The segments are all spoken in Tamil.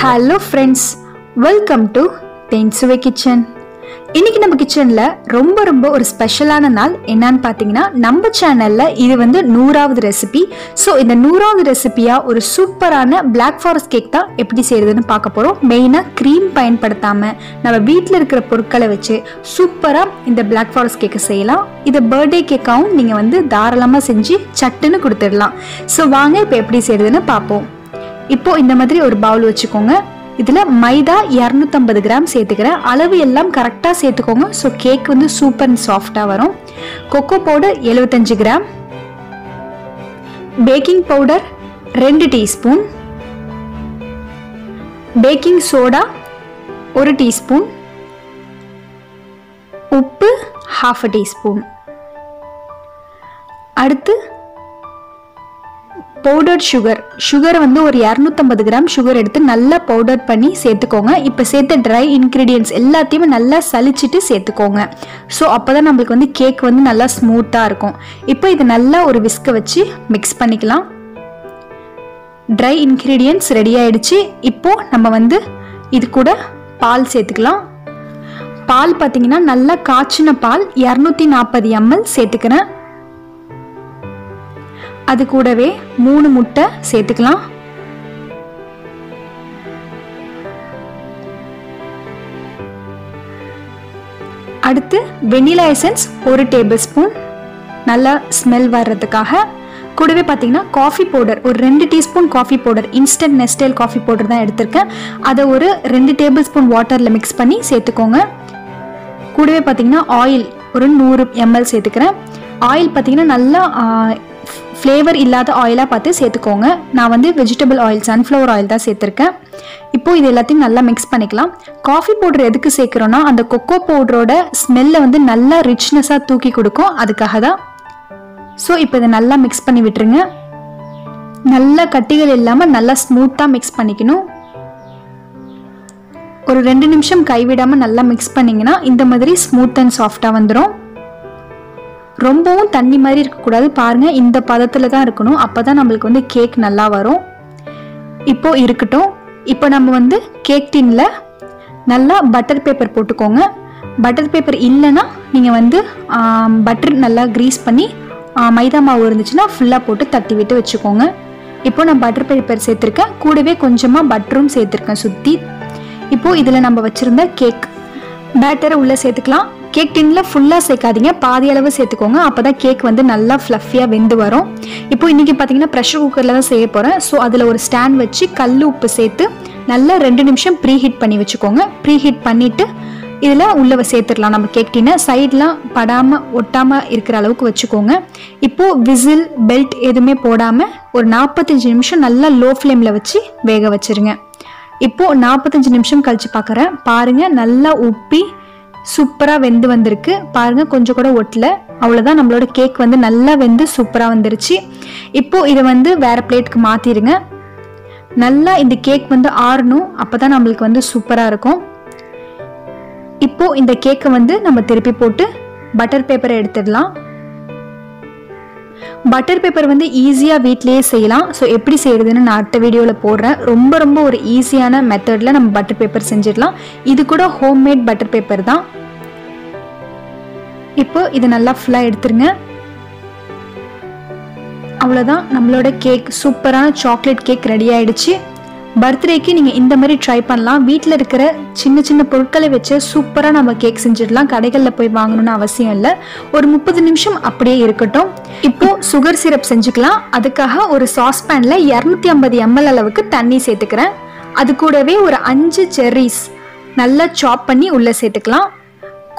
Hello friends, welcome to Thean Suvai kitchen. இன்னைக்கு நம்ம கிச்சன்ல ரொம்ப ஒரு ஸ்பெஷலான நாள் என்னன்னு பாத்தீங்கன்னா நம்ம சேனல்ல இது வந்து 100வது ரெசிபி. சோ இந்த 100வது ரெசிபியா ஒரு சூப்பரான Black Forest கேக் தான் எப்படி செய்யறதுன்னு பார்க்க போறோம். மெயினா க்ரீம் பயன்படுத்தாம நம்ம வீட்ல இருக்கிற பொருட்களை வச்சு சூப்பரா இந்த Black Forest கேக் செய்யலாம். இது பர்த்டே கேக்காவும் நீங்க வந்து தாராளமா செஞ்சு சட்டுன்னு கொடுத்துடலாம். சோ வாங்க இப்போ எப்படி செய்யறதுன்னு பார்ப்போம். இப்போ இந்த மாதிரி ஒரு பவுல் வச்சுக்கோங்க. இதுல மைதா 250 கிராம் சேர்த்துக்கிறேன். அளவு எல்லாம் கரெக்டா சேர்த்துக்கோங்க. ஸோ கேக் வந்து சூப்பர் அண்ட் சாஃப்டா வரும். Cocoa powder 75 gram, baking powder 2 teaspoon, baking soda 1 teaspoon, உப்பு 1/2 டீஸ்பூன். அடுத்து பவுடர் சுகர் வந்து ஒரு 250 கிராம் சுகர் எடுத்து நல்லா பவுடர் பண்ணி சேர்த்துக்கோங்க. இப்போ சேர்த்த ட்ரை இன்க்ரீடியன்ஸ் எல்லாத்தையுமே நல்லா சலிச்சிட்டு சேர்த்துக்கோங்க. ஸோ அப்போதான் நம்மளுக்கு வந்து கேக் வந்து நல்லா ஸ்மூத்தாக இருக்கும். இப்போ இது நல்லா ஒரு விஸ்கை வச்சு மிக்ஸ் பண்ணிக்கலாம். ட்ரை இன்க்ரீடியன்ஸ் ரெடி ஆயிடுச்சு. இப்போ நம்ம வந்து இது கூட பால் சேர்த்துக்கலாம். பால் பார்த்தீங்கன்னா நல்லா காய்ச்சின பால் 240 ml சேர்த்துக்கிறேன். அது கூடவே 3 முட்டை சேர்த்துக்கலாம். அடுத்து வெனிலா எசன்ஸ் 1 டேபிள் ஸ்பூன் நல்லா ஸ்மெல் வர்றதுக்காக. கூடவே பார்த்தீங்கன்னா காஃபி பவுடர் ஒரு 2 teaspoon coffee powder, instant Nestle coffee powder தான் எடுத்திருக்கேன். அதை ஒரு 2 டேபிள் ஸ்பூன் வாட்டரில் மிக்ஸ் பண்ணி சேர்த்துக்கோங்க. கூடவே பார்த்தீங்கன்னா ஆயில் ஒரு 100 ml சேர்த்துக்கிறேன். ஆயில் பார்த்தீங்கன்னா நல்லா ஃப்ளேவர் இல்லாத ஆயிலாக பார்த்து சேர்த்துக்கோங்க. நான் வந்து வெஜிடபிள் ஆயில், சன்ஃப்ளவர் ஆயில் தான் சேர்த்துருக்கேன். இப்போது இது எல்லாத்தையும் நல்லா மிக்ஸ் பண்ணிக்கலாம். காஃபி பவுடர் எதுக்கு சேர்க்குறோன்னா அந்த கொக்கோ பவுடரோட ஸ்மெல்லை வந்து நல்லா ரிச்னஸாக தூக்கி கொடுக்கும், அதுக்காக தான். ஸோ இப்போ இதை நல்லா மிக்ஸ் பண்ணி விட்டுருங்க. நல்லா கட்டிகள் இல்லாமல் நல்லா ஸ்மூத்தாக மிக்ஸ் பண்ணிக்கணும். ஒரு 2 நிமிஷம் கைவிடாமல் நல்லா மிக்ஸ் பண்ணிங்கன்னா இந்த மாதிரி ஸ்மூத் அண்ட் சாஃப்டாக வந்துடும். ரொம்பவும் தண்ணி மாதிரி இருக்கக்கூடாது. பாருங்க, இந்த பதத்தில் தான் இருக்கணும். அப்போ தான் நம்மளுக்கு வந்து கேக் நல்லா வரும். இப்போ இருக்கட்டும். இப்போ நம்ம வந்து கேக் டின்ல நல்லா பட்டர் பேப்பர் போட்டுக்கோங்க. பட்டர் பேப்பர் இல்லைன்னா நீங்கள் வந்து பட்டர் நல்லா க்ரீஸ் பண்ணி மைதா மாவு இருந்துச்சுன்னா ஃபுல்லாக போட்டு தட்டி விட்டு வச்சுக்கோங்க. இப்போ நான் பட்டர் பேப்பர் சேர்த்துருக்கேன். கூடவே கொஞ்சமாக பட்டரும் சேர்த்துருக்கேன் சுற்றி. இப்போது இதில் நம்ம வச்சுருந்த கேக் பேட்டரை உள்ளே சேர்த்துக்கலாம். கேக் டின்னில் ஃபுல்லாக சேர்க்காதீங்க, பாதி அளவு சேர்த்துக்கோங்க. அப்போ தான் கேக் வந்து நல்லா ஃப்ளஃபியாக வெந்து வரும். இப்போ இன்றைக்கி பார்த்தீங்கன்னா ப்ரெஷர் குக்கரில் தான் செய்ய போகிறேன். ஸோ அதில் ஒரு ஸ்டாண்ட் வச்சு கல் உப்பு சேர்த்து நல்லா 2 நிமிஷம் ப்ரீ ஹீட் பண்ணி வச்சுக்கோங்க. ப்ரீ ஹீட் பண்ணிவிட்டு இதில் உள்ளே சேர்த்துடலாம். நம்ம கேக் டின்னை சைட்லாம் படாமல் ஒட்டாமல் இருக்கிற அளவுக்கு வச்சுக்கோங்க. இப்போது விசில் பெல்ட் எதுவுமே போடாமல் ஒரு 45 நிமிஷம் நல்லா லோ ஃப்ளேமில் வச்சு வேக வச்சுருங்க. இப்போது 45 நிமிஷம் கழித்து பார்க்குறேன். பாருங்கள், நல்லா உப்பி சூப்பராக வெந்து வந்திருக்கு. பாருங்கள், கொஞ்சம் கூட ஒட்டல. அவ்வளோதான், நம்மளோட கேக் வந்து நல்லா வெந்து சூப்பராக வந்துருச்சு. இப்போது இதை வந்து வேறு பிளேட்டுக்கு மாற்றிடுங்க. நல்லா இந்த கேக் வந்து ஆறணும், அப்போ தான் நம்மளுக்கு வந்து சூப்பராக இருக்கும். இப்போது இந்த கேக்கை வந்து நம்ம திருப்பி போட்டு பட்டர் பேப்பரை எடுத்துடலாம். பட்டர் பேப்பர் வந்து ஈஸியாக வீட்லேயே செய்யலாம். ஸோ எப்படி செய்யறதுன்னு நான் அடுத்த வீடியோவில் போடுறேன். ரொம்ப ஒரு ஈஸியான மெத்தடில் நம்ம பட்டர் பேப்பர் செஞ்சிடலாம். இது கூட ஹோம்மேட் பட்டர் பேப்பர் தான். இப்போ இது நல்லா ஃபுல்லாக எடுத்துருங்க. அவ்வளோதான், நம்மளோட கேக் சூப்பரான சாக்லேட் கேக் ரெடி ஆயிடுச்சு. பர்த்டேக்கு நீங்கள் இந்த மாதிரி ட்ரை பண்ணலாம். வீட்டில் இருக்கிற சின்ன பொருட்களை வச்சு சூப்பராக நம்ம கேக் செஞ்சிடலாம். கடைகளில் போய் வாங்கணும்னு அவசியம் இல்லை. ஒரு 30 நிமிஷம் அப்படியே இருக்கட்டும். இப்போது சுகர் சிரப் செஞ்சுக்கலாம். அதுக்காக ஒரு சாஸ்பேனில் 250 ml அளவுக்கு தண்ணி சேர்த்துக்கிறேன். அது கூடவே ஒரு 5 செர்ரிஸ் நல்லா சாப் பண்ணி உள்ளே சேர்த்துக்கலாம்.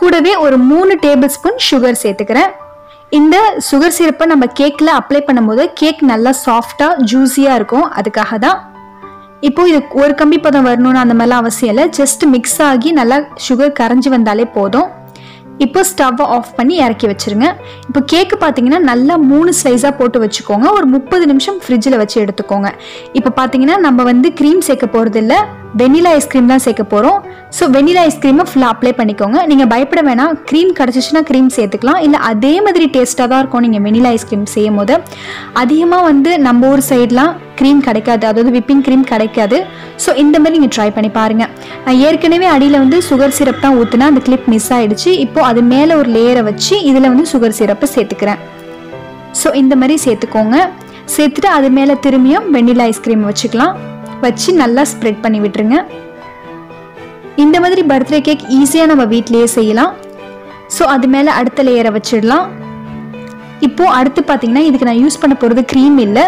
கூடவே ஒரு 3 டேபிள் ஸ்பூன் சுகர் சேர்த்துக்கிறேன். இந்த சுகர் சிரப்பை நம்ம கேக்கில் அப்ளை பண்ணும்போது கேக் நல்லா சாஃப்டாக ஜூஸியாக இருக்கும், அதுக்காக தான். இப்போ இது ஒரு கம்பி பதம் வரணும்னு அந்த மாதிரிலாம் அவசியம் இல்லை. ஜஸ்ட் மிக்ஸ் ஆகி நல்லா சுகர் கரைஞ்சி வந்தாலே போதும். இப்போ ஸ்டவ்வை ஆஃப் பண்ணி இறக்கி வச்சிருங்க. இப்போ கேக்கு பார்த்தீங்கன்னா நல்லா 3 ஸ்லைஸாக போட்டு வச்சுக்கோங்க. ஒரு 30 நிமிஷம் ஃப்ரிட்ஜில் வச்சு எடுத்துக்கோங்க. இப்போ பார்த்தீங்கன்னா நம்ம வந்து க்ரீம் சேர்க்க போகிறது இல்லை, வெனிலா ஐஸ்கிரீம் தான் சேர்க்க போகிறோம். ஸோ வெனிலா ஐஸ்கிரீமை ஃபுல்லாக அப்ளை பண்ணிக்கோங்க. நீங்கள் பயப்பட வேணாம், க்ரீம் கிடச்சிச்சின்னா க்ரீம் சேர்த்துக்கலாம். இல்லை அதே மாதிரி டேஸ்ட்டாக தான் இருக்கும் நீங்கள் வெனிலா ஐஸ்கிரீம் செய்யும் போது. அதிகமாக வந்து நம்ம ஊர் சைட்லாம் க்ரீம் கிடைக்காது, அதாவது விப்பிங் க்ரீம் கிடைக்காது. ஸோ இந்த மாதிரி நீங்கள் ட்ரை பண்ணி பாருங்கள். நான் ஏற்கனவே அடியில் வந்து சுகர் சிரப் தான் ஊற்றுனா அந்த கிளிப் மிஸ் ஆகிடுச்சு. இப்போது அது மேலே ஒரு லேயரை வச்சு இதில் வந்து சுகர் சிரப்பை சேர்த்துக்கிறேன். ஸோ இந்த மாதிரி சேர்த்துக்கோங்க. சேர்த்துட்டு அது மேலே திரும்பியும் வெண்ணிலா ஐஸ்கிரீம் வச்சுக்கலாம். வச்சு நல்லா ஸ்ப்ரெட் பண்ணி விட்டுருங்க. இந்த மாதிரி பர்த்டே கேக் ஈஸியாக நம்ம வீட்லேயே செய்யலாம். ஸோ அது மேலே அடுத்த லேயரை வச்சிடலாம். இப்போது அடுத்து பார்த்தீங்கன்னா இதுக்கு நான் யூஸ் பண்ண போகிறது க்ரீம் இல்லை,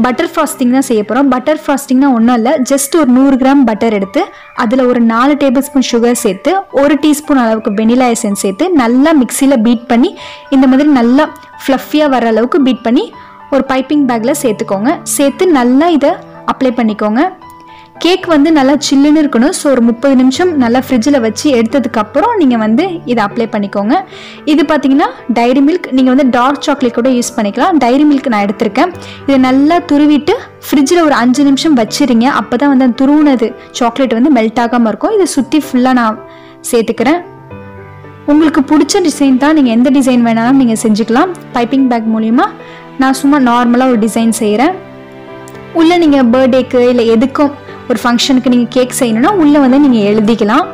பட்டர் ஃப்ராஸ்டிங் தான் செய்ய போகிறோம். பட்டர் ஃப்ராஸ்டிங்னா ஒன்றும் இல்லை, ஜஸ்ட் ஒரு 100 கிராம் பட்டர் எடுத்து அதில் ஒரு 4 டேபிள் ஸ்பூன் சுகர் சேர்த்து 1 டீஸ்பூன் அளவுக்கு வெனிலா எசன்ஸ் சேர்த்து நல்லா மிக்சியில் பீட் பண்ணி இந்த மாதிரி நல்லா ஃப்ளஃபியாக வர அளவுக்கு பீட் பண்ணி ஒரு பைப்பிங் பேக்கில் சேர்த்துக்கோங்க. சேர்த்து நல்லா இதை அப்ளை பண்ணிக்கோங்க. கேக் வந்து நல்லா சில்லுன்னு இருக்கணும். ஸோ ஒரு 30 நிமிஷம் நல்லா ஃப்ரிட்ஜில் வச்சு எடுத்ததுக்கப்புறம் நீங்கள் வந்து இதை அப்ளை பண்ணிக்கோங்க. இது பார்த்தீங்கன்னா டைரி மில்க், நீங்கள் வந்து டார்க் சாக்லேட் கூட யூஸ் பண்ணிக்கலாம். டைரி மில்க் நான் எடுத்திருக்கேன். இதை நல்லா துருவிட்டு ஃப்ரிட்ஜில் ஒரு 5 நிமிஷம் வச்சுருங்க. அப்போ தான் வந்து அந்த துருவுனது சாக்லேட் வந்து மெல்ட் ஆகாமல் இருக்கும். இதை சுற்றி ஃபுல்லாக நான் சேர்த்துக்கிறேன். உங்களுக்கு பிடிச்ச டிசைன் தான், நீங்கள் எந்த டிசைன் வேணாலும் நீங்கள் செஞ்சுக்கலாம். பைப்பிங் பேக் மூலிமா நான் சும்மா நார்மலாக ஒரு டிசைன் செய்கிறேன். உள்ளே நீங்கள் பர்த்டேக்கு இல்லை எதுக்கும் ஒரு ஃபங்க்ஷனுக்கு நீங்கள் கேக் செய்யணும்னா உள்ளே வந்து நீங்கள் எழுதிக்கலாம்.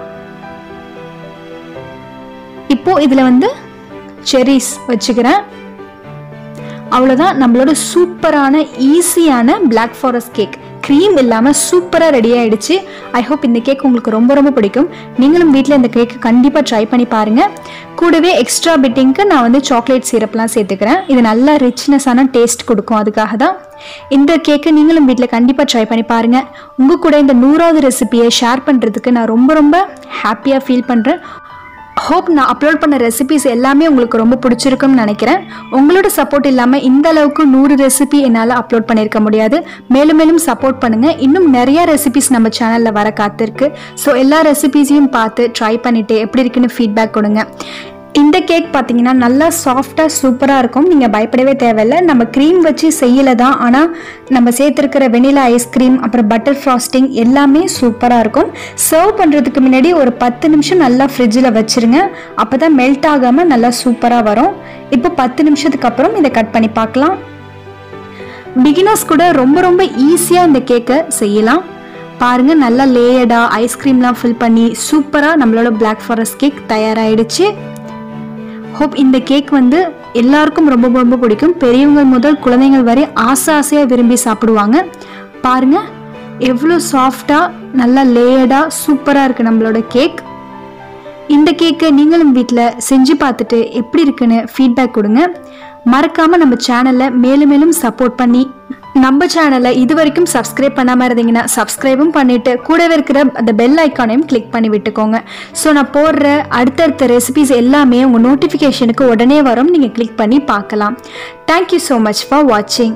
இப்போது இதில் வந்து செரிஸ் வச்சுக்கிறேன். அவ்வளோதான், நம்மளோட சூப்பரான ஈஸியான பிளாக் ஃபாரஸ்ட் கேக் க்ரீம் இல்லாமல் சூப்பராக ரெடி ஆகிடுச்சு. ஐ ஹோப் இந்த கேக் உங்களுக்கு ரொம்ப ரொம்ப பிடிக்கும். நீங்களும் வீட்டில் இந்த கேக்கு கண்டிப்பாக ட்ரை பண்ணி பாருங்கள். கூடவே எக்ஸ்ட்ரா பிட்டிங்க்கு நான் வந்து சாக்லேட் சிரப்லாம் சேர்த்துக்கிறேன். இது நல்லா ரிச்னஸான டேஸ்ட் கொடுக்கும். அதுக்காக தான் இந்த கேக்கு நீங்களும் வீட்டில் கண்டிப்பாக ட்ரை பண்ணி பாருங்கள். உங்கள் கூட இந்த 100வது ரெசிபியை ஷேர் பண்ணுறதுக்கு நான் ரொம்ப ரொம்ப ஹாப்பியாக ஃபீல் பண்ணுறேன். ஹோப் நான் அப்லோட் பண்ண ரெசிபிஸ் எல்லாமே உங்களுக்கு ரொம்ப பிடிச்சிருக்கும்னு நினைக்கிறேன். உங்களோட சப்போர்ட் இல்லாமல் இந்த அளவுக்கு 100 ரெசிபி என்னால் அப்லோட் பண்ணியிருக்க முடியாது. மேலும் மேலும் சப்போர்ட் பண்ணுங்கள். இன்னும் நிறைய ரெசிபிஸ் நம்ம சேனலில் வர காத்திருக்கு. ஸோ எல்லா ரெசிபிஸையும் பார்த்து ட்ரை பண்ணிவிட்டு எப்படி இருக்குன்னு ஃபீட்பேக் கொடுங்க. இந்த கேக் பார்த்தீங்கன்னா நல்லா சாஃப்டாக சூப்பராக இருக்கும். நீங்கள் பயப்படவே தேவையில்லை. நம்ம க்ரீம் வச்சு செய்யலை தான், ஆனால் நம்ம சேர்த்துருக்கிற வெனிலா ஐஸ்கிரீம் அப்புறம் பட்டர் ஃப்ராஸ்டிங் எல்லாமே சூப்பராக இருக்கும். சர்வ் பண்ணுறதுக்கு முன்னாடி ஒரு 10 நிமிஷம் நல்லா ஃப்ரிட்ஜில் வச்சுருங்க. அப்போ தான் மெல்ட் ஆகாமல் நல்லா சூப்பராக வரும். இப்போ 10 நிமிஷத்துக்கு அப்புறம் இதை கட் பண்ணி பார்க்கலாம். பிகினர்ஸ் கூட ரொம்ப ரொம்ப ஈஸியாக இந்த கேக்கை செய்யலாம். பாருங்கள், நல்லா லேயர்டாக ஐஸ்கிரீம்லாம் ஃபில் பண்ணி சூப்பராக நம்மளோட பிளாக் ஃபாரஸ்ட் கேக் தயாராகிடுச்சு. ஹோப் இந்த கேக் வந்து எல்லாருக்கும் ரொம்ப ரொம்ப பிடிக்கும். பெரியவங்க முதல் குழந்தைகள் வரை ஆசையாக விரும்பி சாப்பிடுவாங்க. பாருங்கள் எவ்வளோ சாஃப்டாக நல்லா லேயர்டாக சூப்பராக இருக்குது நம்மளோட கேக். இந்த கேக்கை நீங்களும் வீட்டில் செஞ்சு பார்த்துட்டு எப்படி இருக்குன்னு ஃபீட்பேக் கொடுங்க. மறக்காமல் நம்ம சேனலை மேலும் மேலும் சப்போர்ட் பண்ணி நம்ம சேனலை இது வரைக்கும் சப்ஸ்கிரைப் பண்ணாமல் இருந்தீங்கன்னா சப்ஸ்கிரைபும் பண்ணிவிட்டு கூடவே இருக்கிற அந்த பெல் ஐக்கானையும் கிளிக் பண்ணி விட்டுக்கோங்க. ஸோ நான் போடுற அடுத்தடுத்த ரெசிபிஸ் எல்லாமே உங்கள் நோட்டிஃபிகேஷனுக்கு உடனே வரும். நீங்கள் கிளிக் பண்ணி பார்க்கலாம். தேங்க்யூ ஸோ மச் ஃபார் வாட்சிங்.